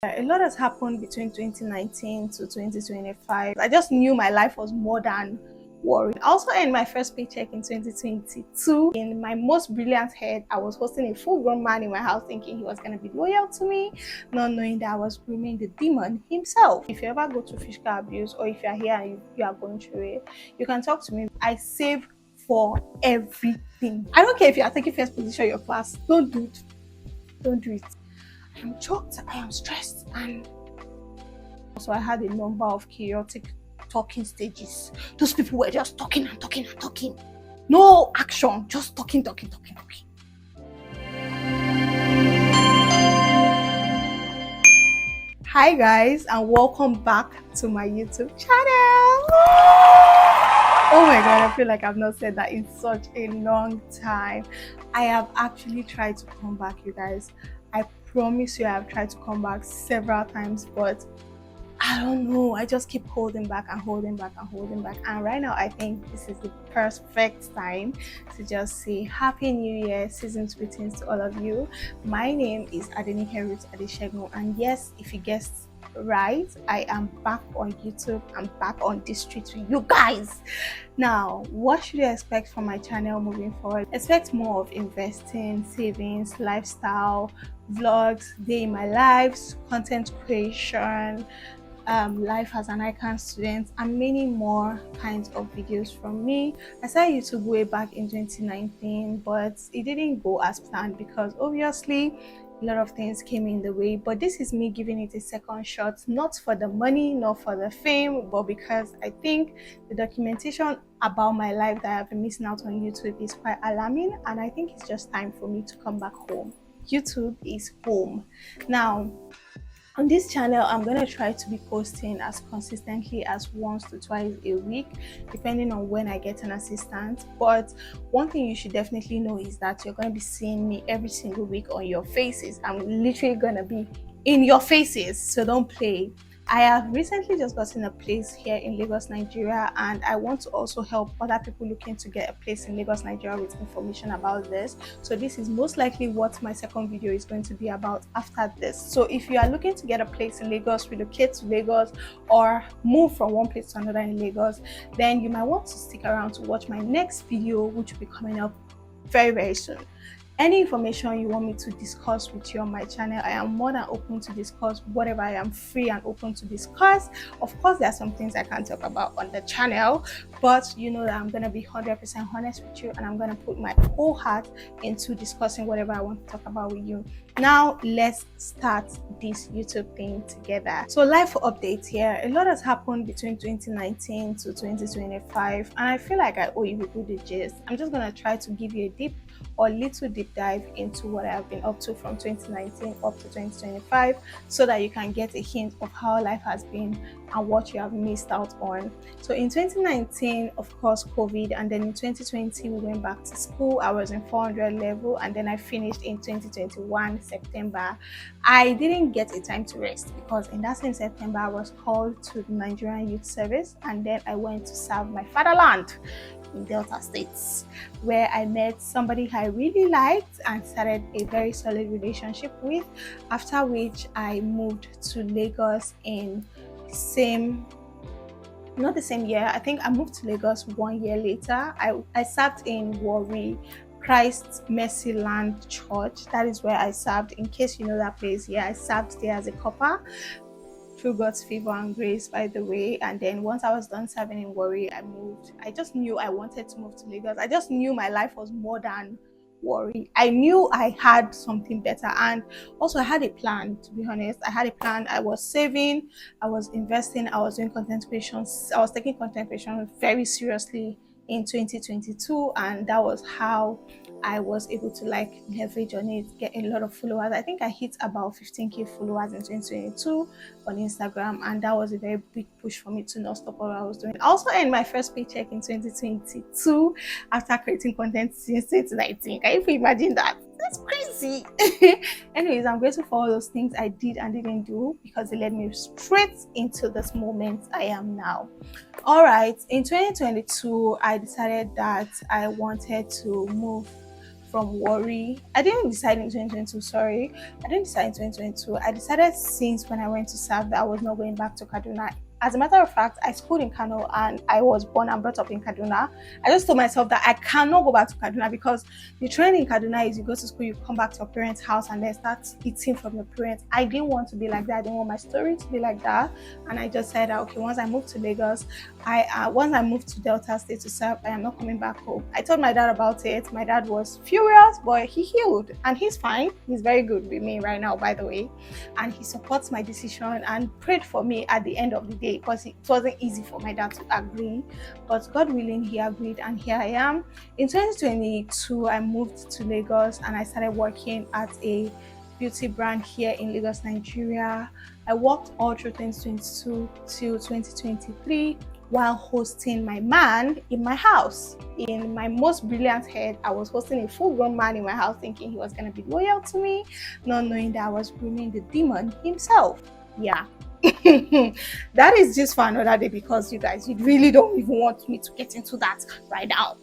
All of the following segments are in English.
A lot has happened between 2019 to 2025. I just knew my life was more than worried. I also earned my first paycheck in 2022. In my most brilliant head, I was hosting a full-grown man in my house thinking he was going to be loyal to me, not knowing that I was grooming the demon himself. If you ever go through physical abuse, or if you are here and you are going through it, you can talk to me. I save for everything. I don't care if you are taking first position in your class. Don't do it. Don't do it. I am shocked, I am stressed, and so I had a number of chaotic talking stages. Those people were just talking and talking and talking. No action, just talking. Hi guys, and welcome back to my YouTube channel. Oh my god, I feel like I've not said that in such a long time. I have actually tried to come back, you guys. I promise you I have tried to come back several times, but I don't know, I just keep holding back. And right now I think this is the perfect time to just say Happy New Year, season's greetings to all of you. My name is Adenike Ruth Adesegun, and yes, if you guessed right, I am back on YouTube. I'm back on this street with you guys. Now, what should you expect from my channel moving forward? Expect more of investing, savings, lifestyle, vlogs, day in my lives, content creation, life as an ICAN student, and many more kinds of videos from me. I started YouTube way back in 2019, but it didn't go as planned because obviously a lot of things came in the way. But this is me giving it a second shot, not for the money, not for the fame, but because I think the documentation about my life that I've been missing out on YouTube is quite alarming, and I think it's just time for me to come back home. YouTube is home. Now, on this channel, I'm going to try to be posting as consistently as once to twice a week, depending on when I get an assistant. But one thing you should definitely know is that you're going to be seeing me every single week on your faces. I'm literally going to be in your faces, so don't play. I have recently just gotten a place here in Lagos, Nigeria, and I want to also help other people looking to get a place in Lagos, Nigeria with information about this. So this is most likely what my second video is going to be about after this. So if you are looking to get a place in Lagos, relocate to Lagos, or move from one place to another in Lagos, then you might want to stick around to watch my next video, which will be coming up very soon. Any information you want me to discuss with you on my channel, I am more than open to discuss whatever. I am free and open to discuss. Of course, there are some things I can't talk about on the channel, but you know that I'm going to be 100% honest with you, and I'm going to put my whole heart into discussing whatever I want to talk about with you. Now, let's start this YouTube thing together. So, life update here. A lot has happened between 2019 to 2025, and I feel like I owe you people the gist. I'm just going to try to give you a little deep dive into what I have been up to from 2019 up to 2025, so that you can get a hint of how life has been and what you have missed out on. So in 2019, of course, COVID, and then in 2020 we went back to school. I was in 400 level, and then I finished in 2021 September. I didn't get a time to rest because in that same September I was called to the Nigerian Youth Service, and then I went to serve my fatherland in Delta States, where I met somebody I really liked and started a very solid relationship with, after which I moved to Lagos in not the same year. I think I moved to Lagos 1 year later. I served in Warri Christ Mercy Land Church. That is where I served. In case you know that place, yeah, I served there as a copper, through God's favor and grace, by the way. And then once I was done serving in Warri, I moved. I just knew I wanted to move to Lagos. I just knew my life was more than Warri. I knew I had something better, and also I had a plan. To be honest, I had a plan. I was saving, I was investing, I was doing content creation. I was taking content creation very seriously in 2022, and that was how I was able to leverage on it, get a lot of followers. I think I hit about 15k followers in 2022 on Instagram, and that was a very big push for me to not stop what I was doing. I also earned my first paycheck in 2022 after creating content since 2019. Can you imagine that? That's crazy. Anyways, I'm grateful for all those things I did and didn't do, because it led me straight into this moment I am now. All right, in 2022 I decided that I wanted to move from worry. I didn't decide in 2022, sorry. I didn't decide in 2022. I decided since when I went to serve that I was not going back to Kaduna. As a matter of fact, I schooled in Kano and I was born and brought up in Kaduna. I just told myself that I cannot go back to Kaduna because the trend in Kaduna is you go to school, you come back to your parents' house and then start eating from your parents. I didn't want to be like that. I didn't want my story to be like that. And I just said, okay, once I moved to Lagos, once I moved to Delta State to serve, I am not coming back home. I told my dad about it. My dad was furious, but he healed and he's fine. He's very good with me right now, by the way. And he supports my decision and prayed for me at the end of the day because it wasn't easy for my dad to agree, but God willing, he agreed, and here I am. In 2022, I moved to Lagos and I started working at a beauty brand here in Lagos, Nigeria. I worked all through 2022 till 2023 while hosting my man in my house. In my most brilliant head, I was hosting a full-grown man in my house thinking he was going to be loyal to me, not knowing that I was grooming the demon himself. Yeah. That is just for another day because you guys, you really don't even want me to get into that right now.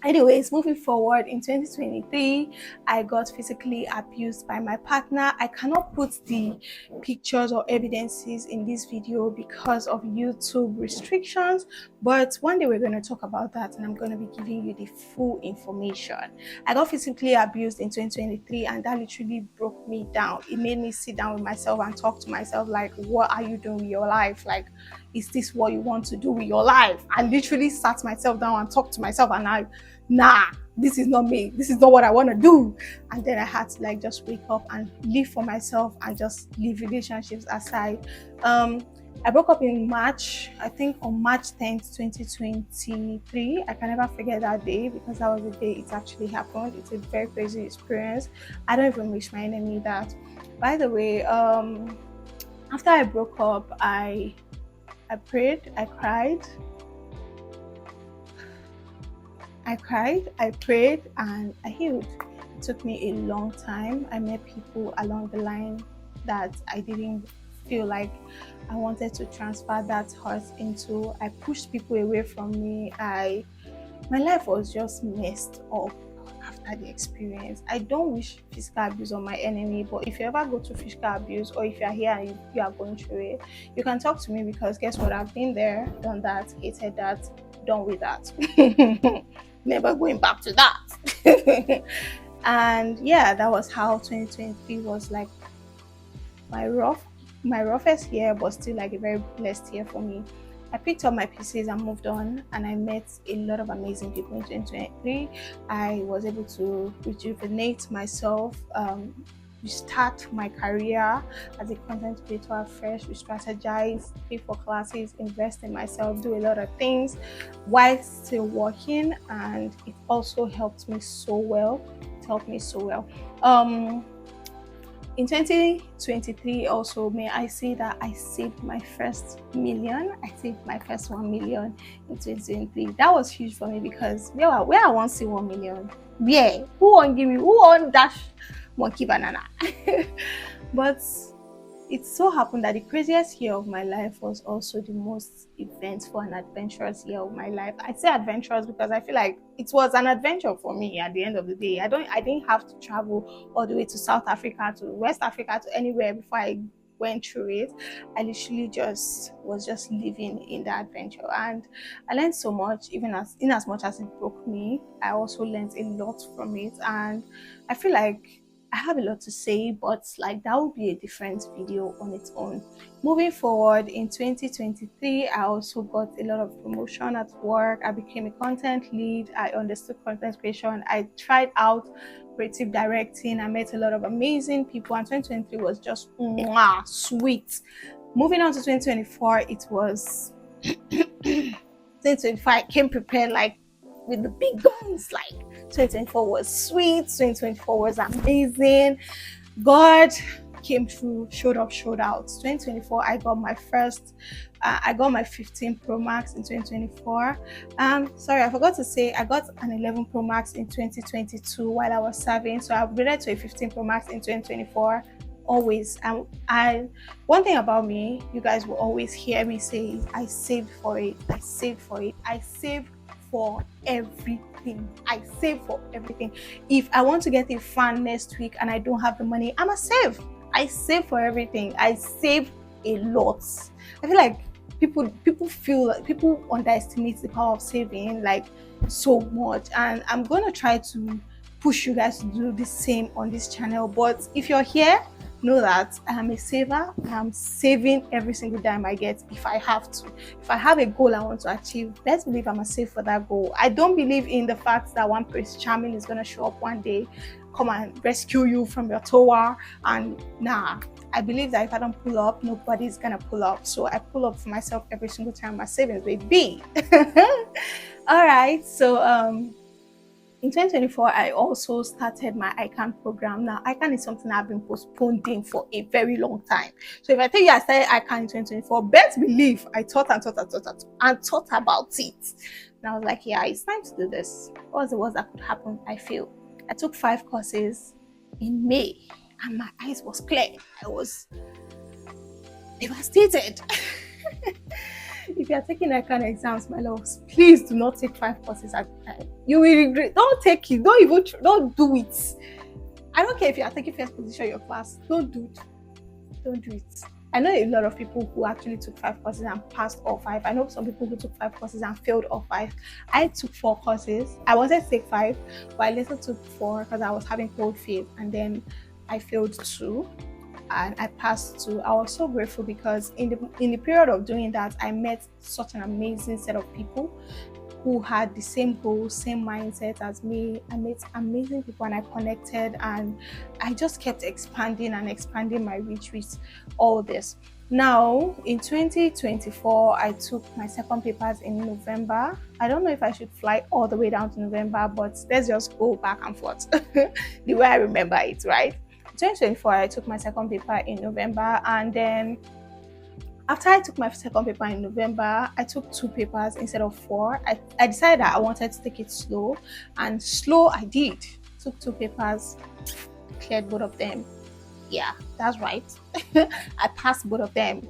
Anyways, moving forward, in 2023, I got physically abused by my partner. I cannot put the pictures or evidences in this video because of YouTube restrictions, but one day we're going to talk about that and I'm going to be giving you the full information. I got physically abused in 2023 and that literally broke me down. It made me sit down with myself and talk to myself like, what are you doing with your life? Like, is this what you want to do with your life? I literally sat myself down and talked to myself and nah, this is not me. This is not what I want to do. And then I had to like just wake up and live for myself and just leave relationships aside. I broke up in March, I think on March 10th, 2023. I can never forget that day because that was the day it actually happened. It's a very crazy experience. I don't even wish my enemy that. By the way, after I broke up, I prayed, I cried, I prayed, and I healed. It took me a long time. I met people along the line that I didn't feel like I wanted to transfer that hurt into. I pushed people away from me. My life was just messed up after the experience. I don't wish physical abuse on my enemy, but if you ever go through physical abuse or if you're here and you are going through it, you can talk to me because guess what? I've been there, done that, hated that, done with that. Never going back to that. And yeah, that was how 2023 was like my roughest year, but still like a very blessed year for me. I picked up my pieces and moved on, and I met a lot of amazing people in 2023. I was able to rejuvenate myself, restart my career as a content creator afresh, re-strategize, pay for classes, invest in myself, do a lot of things while still working, and it also helped me so well. It helped me so well. In 2023 also, may I say that I saved my first million. I saved my first 1 million in 2023. That was huge for me because where I want to see 1 million? Yeah, who won't give me, who won't dash monkey banana? But it so happened that the craziest year of my life was also the most eventful and adventurous year of my life. I say adventurous because I feel like it was an adventure for me at the end of the day. I didn't have to travel all the way to South Africa, to West Africa, to anywhere before I went through it. I literally was just living in the adventure, and I learned so much. Even in as much as it broke me, I also learned a lot from it, and I feel like I have a lot to say, but like that will be a different video on its own. Moving forward, in 2023, I also got a lot of promotion at work. I became a content lead. I understood content creation. I tried out creative directing. I met a lot of amazing people, and 2023 was just sweet. Moving on to 2024, it was 2025. I came prepared like with the big guns. Like 2024 was sweet, 2024 was amazing. God came through, showed up, showed out. 2024, I got my 15 Pro Max in 2024. Sorry, I forgot to say I got an 11 Pro Max in 2022 while I was serving. So I upgraded to a 15 Pro Max in 2024. Always. And one thing about me, you guys will always hear me say, I saved for it. I saved for it. I saved for everything. I save for everything. If I want to get a fan next week and I don't have the money, I'ma save. I save for everything. I save a lot. I feel like people feel like people underestimate the power of saving like so much, and I'm gonna try to push you guys to do the same on this channel. But if you're here, know that I am a saver. I'm saving every single dime I get if I have to. If I have a goal I want to achieve, let's believe I'm a save for that goal. I don't believe in the fact that one Prince Charming is going to show up one day, come and rescue you from your tower, and nah. I believe that if I don't pull up, nobody's gonna pull up. So I pull up for myself every single time my savings will be. All right, so in 2024, I also started my ICAN program. Now, ICAN is something I've been postponing for a very long time. So if I tell you I started ICAN in 2024, best believe I thought about it. And I was like, yeah, it's time to do this. What was the worst that could happen? I failed. I took 5 courses in May and my eyes was clear. I was devastated. If you are taking ICAN exams, my loves, please do not take 5 courses at a time. You will regret. Don't take it. Don't do it. I don't care if you are taking first position in your class. Don't do it. Don't do it. I know a lot of people who actually took 5 courses and passed all 5. I know some people who took 5 courses and failed all 5. I took 4 courses. I wanted to take 5, but I later took 4 because I was having cold feet, and then I failed 2. And I passed 2. I was so grateful because in the period of doing that, I met such an amazing set of people who had the same goals, same mindset as me. I met amazing people and I connected, and I just kept expanding my reach with all this. Now, in 2024, I took my second papers in November. I don't know if I should fly all the way down to November, but let's just go back and forth the way I remember it, right? 2024, I took my second paper in November, and then after I took my second paper in November, I took 2 papers instead of 4. I decided that I wanted to take it slow, and slow I did. Took 2 papers, cleared both of them. Yeah, that's right. I passed both of them.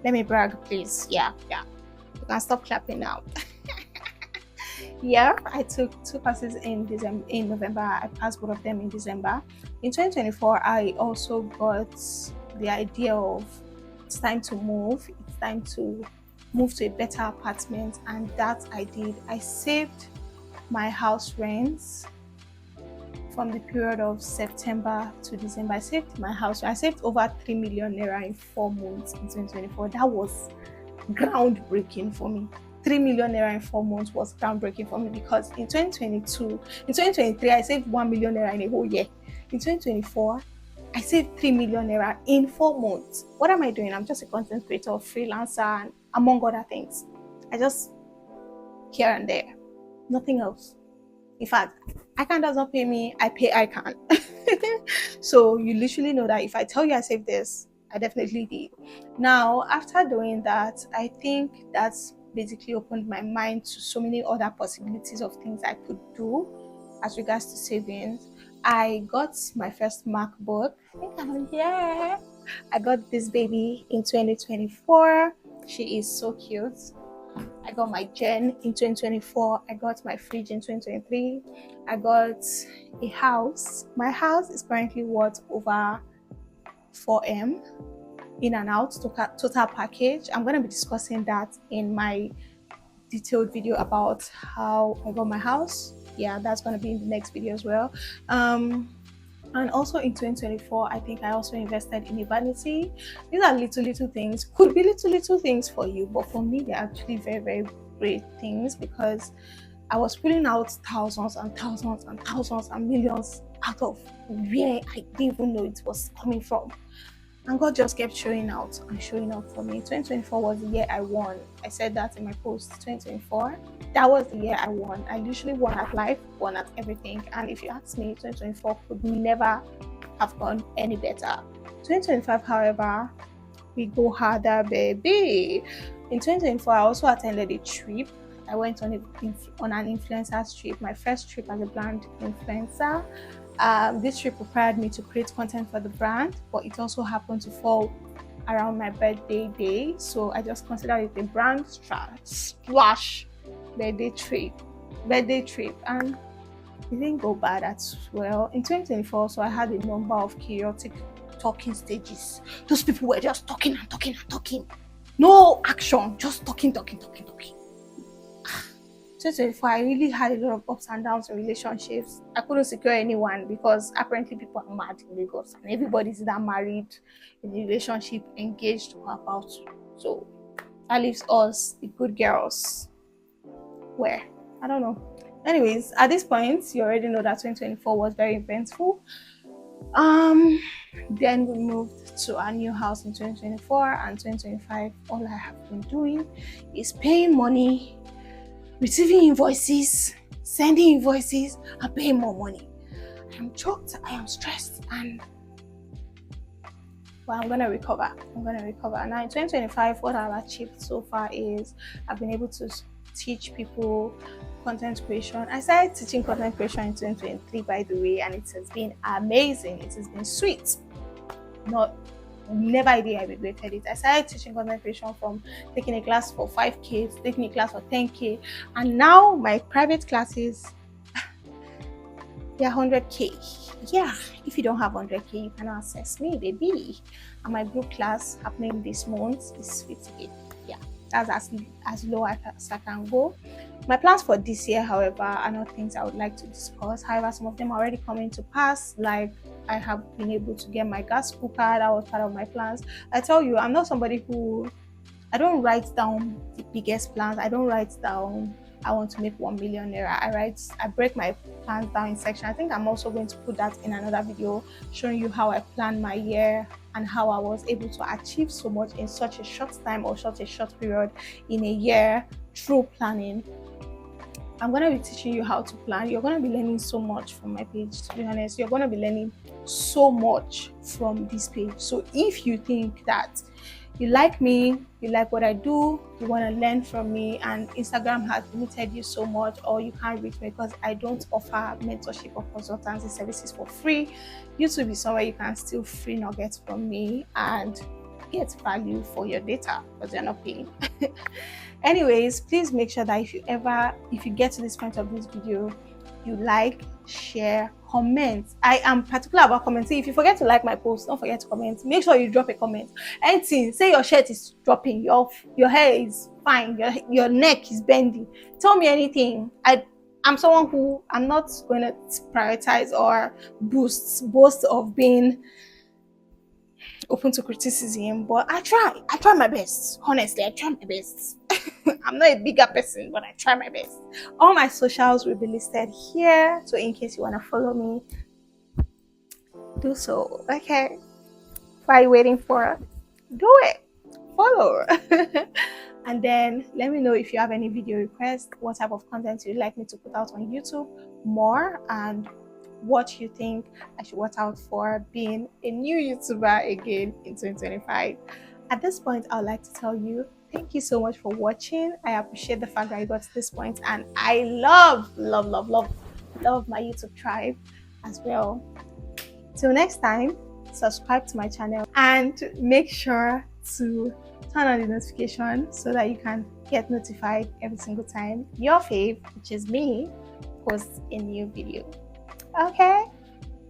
Let me brag, please. Yeah. You can stop clapping now. Yeah, I took 2 classes in November. I passed both of them in December. In 2024, I also got the idea of it's time to move. It's time to move to a better apartment, and that I did. I saved my house rents from the period of September to December. I saved my house. I saved over 3 million naira in 4 months in 2024. That was groundbreaking for me. 3 million naira in 4 months was groundbreaking for me because in 2023, I saved 1 million naira in a whole year. In 2024, I saved 3 million naira in 4 months. What am I doing? I'm just a content creator, freelancer, and among other things. I just here and there, nothing else. In fact, ICAN does not pay me, I pay ICAN. So you literally know that if I tell you I saved this, I definitely did. Now, after doing that, I think that's basically opened my mind to so many other possibilities of things I could do as regards to savings. I got my first MacBook. I got this baby in 2024. She is so cute. I got my gen in 2024. I got my fridge in 2023. I got a house. My house is currently worth over 4M in and out total package. I'm going to be discussing that in my detailed video about how I got my house. Yeah, that's going to be in the next video as well. And also in 2024, I think I also invested in a vanity. These are little things, could be little things for you, but for me, they're actually very, very great things because I was pulling out thousands and thousands and thousands and millions out of where I didn't even know it was coming from. And God just kept showing out and showing out for me. 2024 was the year I won. I said that in my post. 2024, that was the year I won. I literally won at life, won at everything. And if you ask me, 2024 could never have gone any better. 2025, however, we go harder, baby. In 2024, I also attended a trip. I went on an influencer's trip, my first trip as a brand influencer. This trip required me to create content for the brand, but it also happened to fall around my birthday day, so I just considered it a brand splash birthday trip, and it didn't go bad as well. In 2024, so I had a number of chaotic talking stages. Those people were just talking and talking and talking. No action, just talking. 2024, I really had a lot of ups and downs in relationships. I couldn't secure anyone because apparently people are mad in Lagos and everybody's either married, in a relationship, engaged, or about. So that leaves us, the good girls, where? I don't know. Anyways, at this point, you already know that 2024 was very eventful. Then we moved to our new house in 2024, and 2025, all I have been doing is paying money, receiving invoices, sending invoices, and paying more money. I am choked, I am stressed, but I'm gonna recover. Now in 2025, what I've achieved so far is I've been able to teach people content creation. I started teaching content creation in 2023, by the way, and it has been amazing. It has been sweet. Never idea I regretted it. I started teaching content creation from taking a class for 5K to taking a class for 10K, and now my private classes, they're 100K. Yeah, if you don't have 100K, you can access me, baby. And my group class happening this month is 50K. Yeah, that's as low as I can go. My plans for this year, however, are not things I would like to discuss. However, some of them are already coming to pass. Like, I have been able to get my gas cooker. That was part of my plans. I tell you, I'm not somebody who, I don't write down the biggest plans. I don't write down, I want to make 1 million naira. I break my plans down in section. I think I'm also going to put that in another video, showing you how I plan my year and how I was able to achieve so much in such a short time, or such a short period in a year through planning. I'm going to be teaching you how to plan. You're going to be learning so much from my page, to be honest. You're going to be learning so much from this page. So if you think that you like me, you like what I do, you want to learn from me, and Instagram has limited you so much, or you can't reach me because I don't offer mentorship or consultancy services for free, YouTube is somewhere you can still free nuggets from me and get value for your data because you're not paying. Anyways, please make sure that if you get to this point of this video, you like, share, comment. I am particular about commenting. If you forget to like my post, don't forget to comment. Make sure you drop a comment. Anything, say your shirt is dropping, your hair is fine, your neck is bending. Tell me anything. I'm someone who, I'm not going to prioritize or boast of being open to criticism, but I try my best. Honestly, I try my best. I'm not a bigger person, but I try my best. All my socials will be listed here, so in case you want to follow me, do so. Okay, what are you waiting for? Do it. Follow. And then let me know if you have any video requests, what type of content you'd like me to put out on YouTube more, and what you think I should watch out for being a new YouTuber again in 2025. At this point, I would like to tell you thank you so much for watching. I appreciate the fact that you got to this point, and I love my YouTube tribe as well. Till next time, subscribe to my channel and make sure to turn on the notification so that you can get notified every single time your fave, which is me, posts a new video. Okay,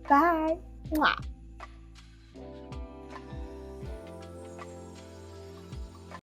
bye. Mwah.